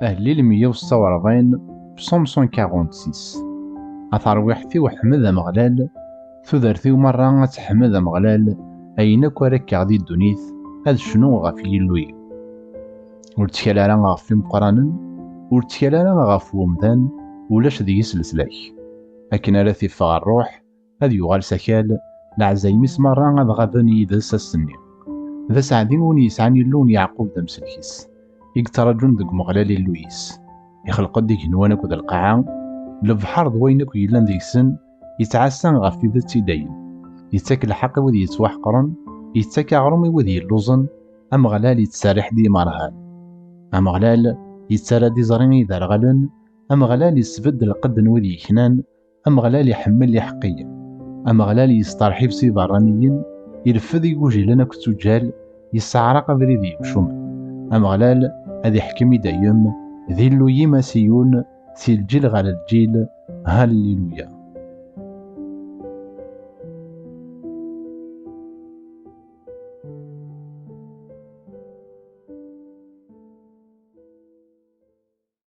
أهلي 146 بصوم 146 أثرويحتي وحمد أمغلال تودرتي مرة تحمد أمغلال أين كوارك غدي الدنيث هاد شنو غف يلوي ور تكال على غف مقرانا ور تكال على غف ومدان ولاش ذي يسلسلاك أكن على تيفغ الروح هاد يغال سكال لعزايميس مرة غاد غادن يدس السني ذا سعدين ون يسعني اللون يعقوب ذا مسلكيس يقترجون ذق مغلال اللويس يخلق ديك نوانا كود القاعة لبحر دوينك ويلان ديك سن يتعسى غف ذا تيداين يتاك الحق وذي يتوحقرن يتاك عرمي وذي اللوزن أمغلال يتسارح دي مرهان أمغلال يتسارى دي زريني ذا الغلن أمغلال يسفد القد وذي يكنان أمغلال يحمل لي حقيا أمغلال يسترحب سي برانيين يرفض يوجي لنا كتوجال يسعرق بريدي يمشوم أمغلال هذي حكمي دايم ذي اللو يما سيون سي الجيل غال الجيل هاليلويا.